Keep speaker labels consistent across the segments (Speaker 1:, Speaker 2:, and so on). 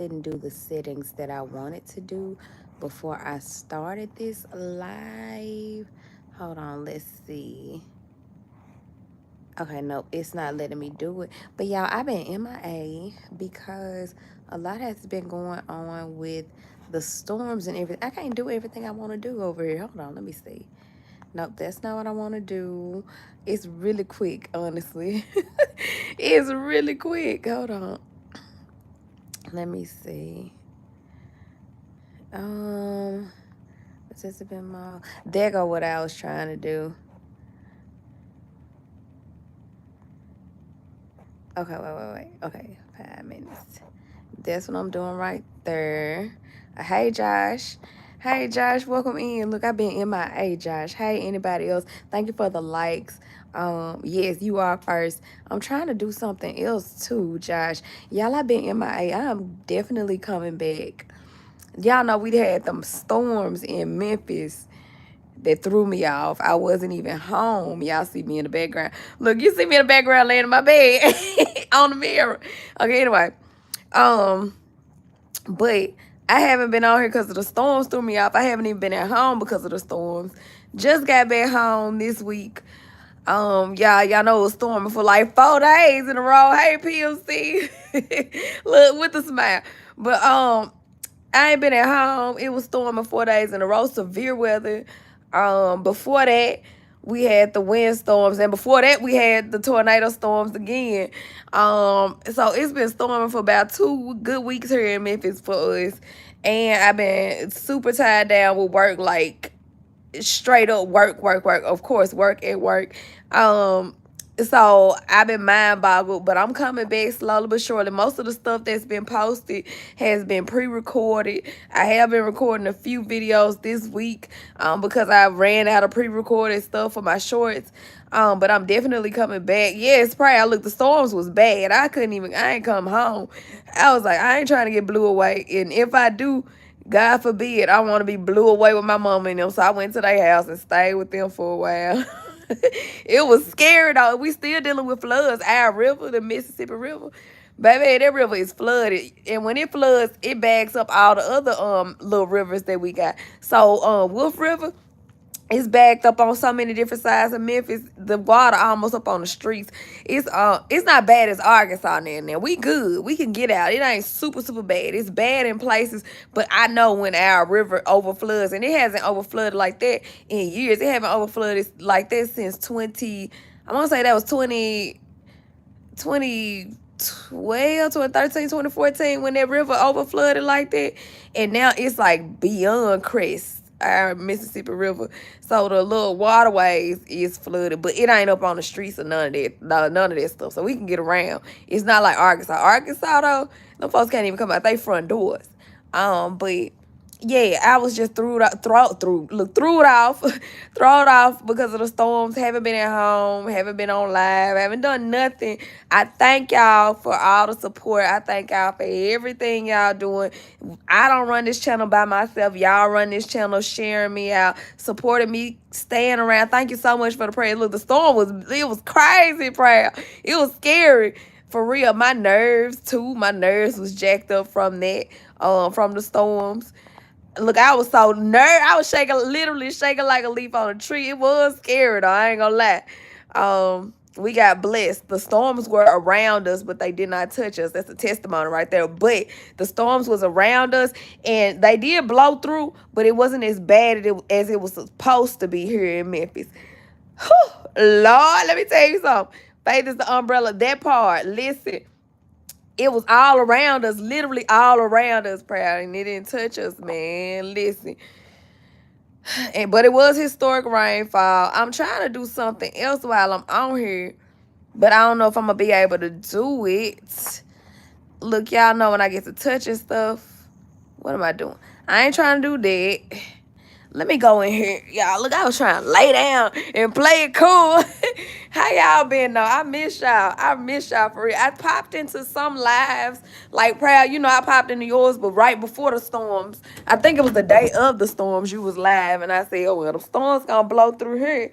Speaker 1: didn't do the settings that I wanted to do before I started this live. Hold on, let's see. Okay, nope, it's not letting me do it. But y'all, I've been MIA because a lot has been going on with the storms and everything. I can't do everything I want to do over here. Hold on, let me see. Nope, that's not what I want to do. It's really quick, honestly. It's really quick. Hold on. Let me see. Um, participant mall. There go what I was trying to do. Okay, wait. Okay, 5 minutes. That's what I'm doing right there. Hey, Josh. Hey, Josh, welcome in. Look, I've been MIA, Josh. Hey, anybody else? Thank you for the likes. Yes, you are first. I'm trying to do something else too, Josh. Y'all, I've been MIA. I'm definitely coming back. Y'all know we had them storms in Memphis that threw me off. I wasn't even home. Y'all see me in the background. Look, you see me in the background laying in my bed on the mirror. Okay, anyway. Um, but I haven't been out here because of the storms threw me off. I haven't even been at home because of the storms. Just got back home this week. Y'all know it was storming for like 4 days in a row. Hey, PMC. Look, with the smile. But I ain't been at home. It was storming 4 days in a row, severe weather. Before that, we had the windstorms, and before that, we had the tornado storms again. So it's been storming for about 2 good weeks here in Memphis for us, and I've been super tied down with work, like straight up work. Of course, work at work. Um, so I've been mind boggled, but I'm coming back slowly but surely. Most of the stuff that's been posted has been pre-recorded. I have been recording a few videos this week because I ran out of pre-recorded stuff for my shorts. But I'm definitely coming back. Yes, probably. Look, the storms was bad. I ain't come home. I was like, I ain't trying to get blew away. And if I do, God forbid, I want to be blew away with my mama and them. So I went to their house and stayed with them for a while. It was scary though. We still dealing with floods. Our river, the Mississippi River, baby, that river is flooded. And when it floods, it bags up all the other little rivers that we got. So Wolf River, it's backed up on so many different sides of Memphis. The water almost up on the streets. It's not bad as Arkansas now. We good. We can get out. It ain't super bad. It's bad in places, but I know when our river overfloods, and it hasn't overflooded like that in years. It haven't overflooded like that since 20. I want to say that was 2012, 2013, 2014 when that river overflooded like that. And now it's like beyond crest, our Mississippi River. So the little waterways is flooded, but it ain't up on the streets or none of that. None of that stuff. So we can get around. It's not like Arkansas. Arkansas though, them folks can't even come out they front doors. But yeah, I was just threw it off, throw it off because of the storms. Haven't been at home, haven't been on live, haven't done nothing. I thank y'all for all the support. I thank y'all for everything y'all doing. I don't run this channel by myself. Y'all run this channel, sharing me out, supporting me, staying around. Thank you so much for the prayer. Look, the storm was crazy prayer. It was scary. For real, my nerves too. My nerves was jacked up from that, from the storms. Look, I was so nervous. I was shaking, literally shaking like a leaf on a tree. It was scary though. I ain't gonna lie. We got blessed. The storms were around us, but they did not touch us. That's a testimony right there. But the storms was around us, and they did blow through, but it wasn't as bad as it was supposed to be here in Memphis. Whew, Lord, let me tell you something. Faith is the umbrella. That part, listen, it was all around us, literally all around us, proud, and it didn't touch us, man. Listen. But it was historic rainfall. I'm trying to do something else while I'm on here, but I don't know if I'm gonna be able to do it. Look, y'all know when I get to touching stuff. What am I doing? I ain't trying to do that. Let me go in here. Y'all, look, I was trying to lay down and play it cool. How y'all been, though? I miss y'all. I miss y'all for real. I popped into some lives, like, Proud, I popped into yours, but right before the storms. I think it was the day of the storms you was live, and I said, oh, well, the storm's gonna blow through here.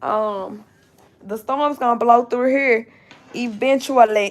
Speaker 1: The storm's gonna blow through here eventually.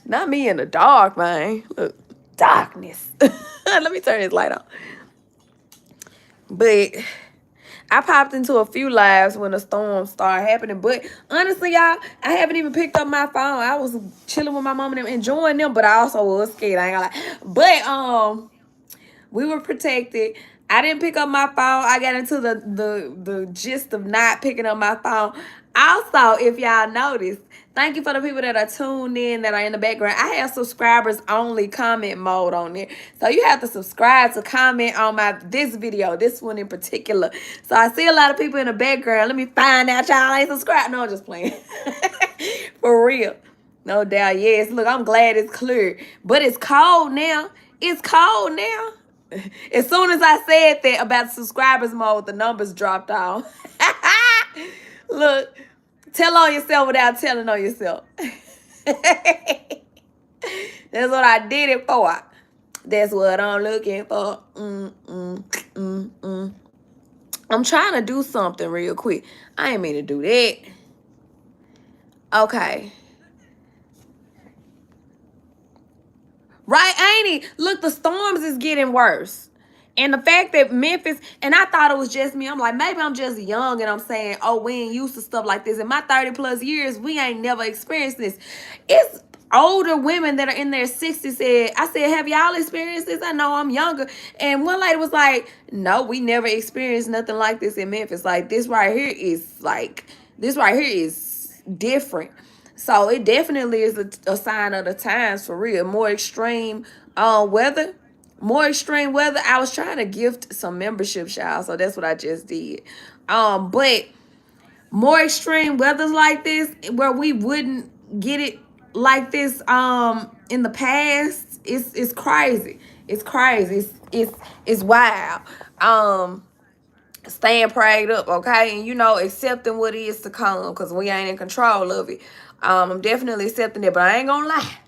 Speaker 1: Not me in the dark, man. Look, darkness. Let me turn this light on. But I popped into a few lives when the storm started happening. But honestly, y'all, I haven't even picked up my phone. I was chilling with my mom and them, enjoying them, but I also was scared. I ain't gonna lie. But we were protected. I didn't pick up my phone. I got into the gist of not picking up my phone. Also, if y'all noticed, thank you for the people that are tuned in, that are in the background. I have subscribers only comment mode on there. So you have to subscribe to comment on this video, this one in particular. So I see a lot of people in the background. Let me find out y'all ain't subscribed. No, I'm just playing. For real. No doubt. Yes. Look, I'm glad it's clear. But it's cold now. It's cold now. As soon as I said that about subscribers mode, the numbers dropped off. Look, tell on yourself without telling on yourself. That's what I did it for. That's what I'm looking for. I'm trying to do something real quick. I ain't mean to do that. Okay. Right, ain't it? Look, the storms is getting worse. And the fact that Memphis, and I thought it was just me. I'm like, maybe I'm just young and I'm saying, oh, we ain't used to stuff like this. In my 30 plus years, we ain't never experienced this. It's older women that are in their 60s said, I said, have y'all experienced this? I know I'm younger. And one lady was like, no, we never experienced nothing like this in Memphis. Like, this right here is different. So it definitely is a sign of the times, for real. More extreme weather. More extreme weather. I was trying to gift some membership, y'all. So that's what I just did. But more extreme weathers like this, where we wouldn't get it like this in the past, it's crazy. It's crazy. It's wild. Staying prayed up, okay? And, you know, accepting what is to come, because we ain't in control of it. I'm definitely accepting it, but I ain't gonna lie.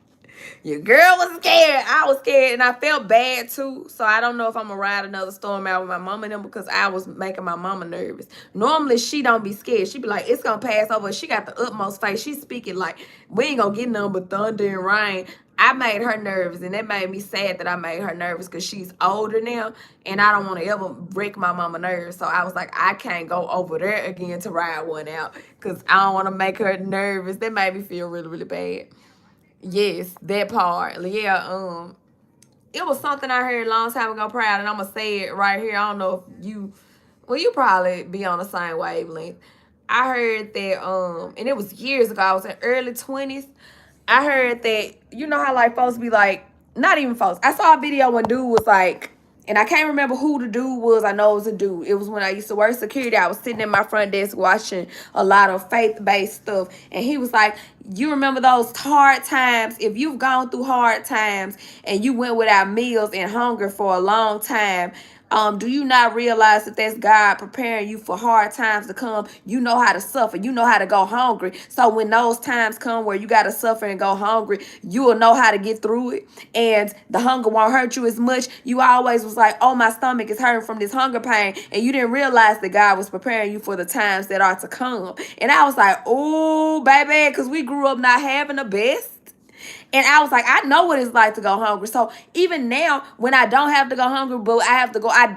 Speaker 1: Your girl was scared. I was scared, and I felt bad, too. So I don't know if I'm gonna ride another storm out with my mama and them, because I was making my mama nervous. Normally, she don't be scared. She be like, it's gonna pass over. She got the utmost faith. She's speaking like, we ain't gonna get nothing but thunder and rain. I made her nervous, and that made me sad that I made her nervous, because she's older now, and I don't want to ever break my mama nerves. So I was like, I can't go over there again to ride one out, because I don't want to make her nervous. That made me feel really, really bad. Yes, that part. Yeah, it was something I heard a long time ago, Proud, and I'm gonna say it right here. I don't know if you, well, you probably be on the same wavelength. I heard that, and it was years ago. I was in early 20s. I heard that, you know how like folks be like, not even folks. I saw a video when dude was like, and I can't remember who the dude was. I know it was a dude. It was when I used to work security. I was sitting in my front desk watching a lot of faith-based stuff. And he was like, you remember those hard times? If you've gone through hard times and you went without meals and hunger for a long time, do you not realize that that's God preparing you for hard times to come? You know how to suffer. You know how to go hungry. So when those times come where you got to suffer and go hungry, you will know how to get through it. And the hunger won't hurt you as much. You always was like, oh, my stomach is hurting from this hunger pain. And you didn't realize that God was preparing you for the times that are to come. And I was like, oh, baby, because we grew up not having the best. And I was like, I know what it's like to go hungry. So even now, when I don't have to go hungry, but I have to go, I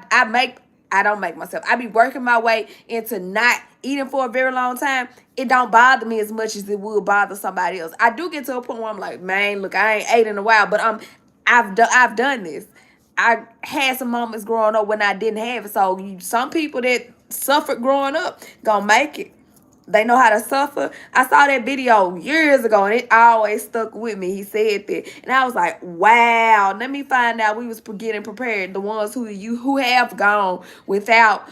Speaker 1: don't make myself. I be working my way into not eating for a very long time. It don't bother me as much as it would bother somebody else. I do get to a point where I'm like, man, look, I ain't ate in a while, but I've done this. I had some moments growing up when I didn't have it. So some people that suffered growing up gonna make it. They know how to suffer. I saw that video years ago, and it always stuck with me. He said that, and I was like, "Wow!" Let me find out. We was getting prepared. The ones who have gone without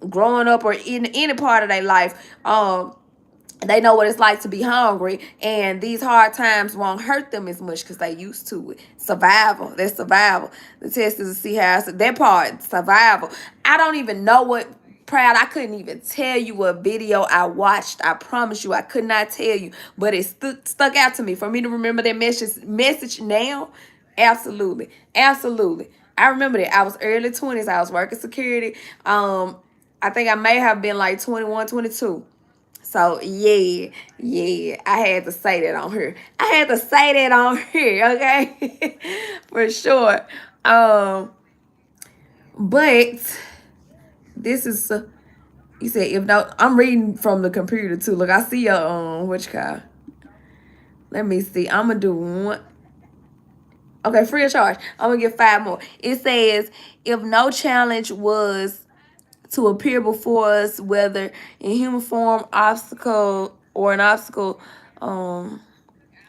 Speaker 1: growing up or in any part of their life, they know what it's like to be hungry, and these hard times won't hurt them as much because they used to it. Survival. That's survival. The test is to see how that part, survival. I don't even know what. Proud, I couldn't even tell you what video I watched. I promise you, I could not tell you, but it stuck out to me. For me to remember that message now, absolutely, absolutely. I remember that. I was early 20s. I was working security. I think I may have been like 21, 22. So yeah, I had to say that on here. I had to say that on here, okay? For sure. Um, but this is you said if no, I'm reading from the computer too. Look, I see your which car. Let me see. I'm gonna do one. Okay, free of charge. I'm gonna get 5 more. It says if no challenge was to appear before us, whether in human form, obstacle, or an obstacle,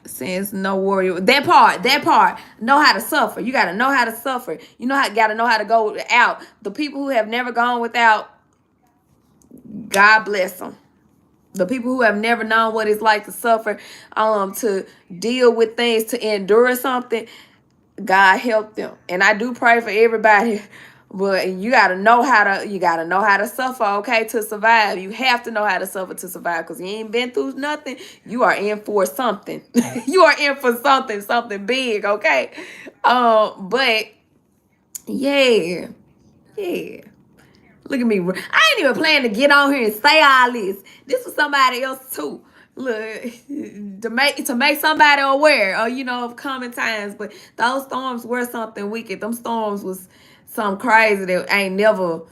Speaker 1: since no warrior. That part, know how to suffer. You gotta know how to suffer. Gotta know how to go out. The people who have never gone without, God bless them. The people who have never known what it's like to suffer, to deal with things, to endure something, God help them. And I do pray for everybody. But you gotta know how to suffer, okay, to survive. You have to know how to suffer to survive because you ain't been through nothing. You are in for something. You are in for something big, okay? But yeah, yeah. Look at me. I ain't even planning to get on here and say all this. This was somebody else too. Look, to make somebody aware, of coming times. But those storms were something wicked. Them storms was something crazy that ain't never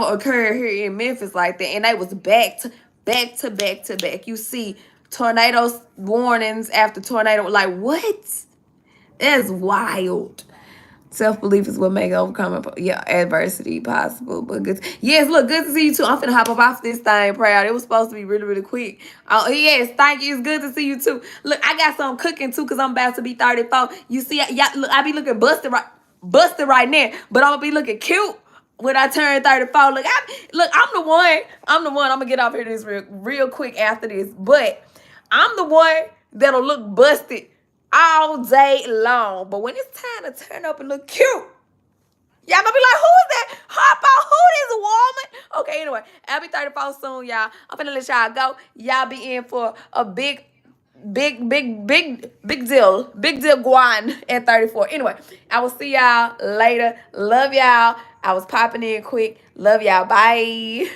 Speaker 1: occurred here in Memphis like that. And they was back to back. You see tornadoes warnings after tornado. Like what? That's wild. Self-belief is what make overcoming adversity possible. But good. Yes, look, good to see you too. I'm finna hop up off this thing, proud. It was supposed to be really, really quick. Oh, yes, thank you. It's good to see you too. Look, I got some cooking too, because I'm about to be 34. You see, look, I be looking busted right now, but I'm gonna be looking cute when I turn 34. Look, I'm the one. I'm gonna get off here this real quick after this. But I'm the one that'll look busted all day long. But when it's time to turn up and look cute, y'all gonna be like, who is that? Hop out, who this woman? Okay, anyway, I'll be 34 soon, y'all. I'm finna let y'all go. Y'all be in for a big deal. Big deal guan at 34. Anyway, I will see y'all later. Love y'all. I was popping in quick. Love y'all. Bye.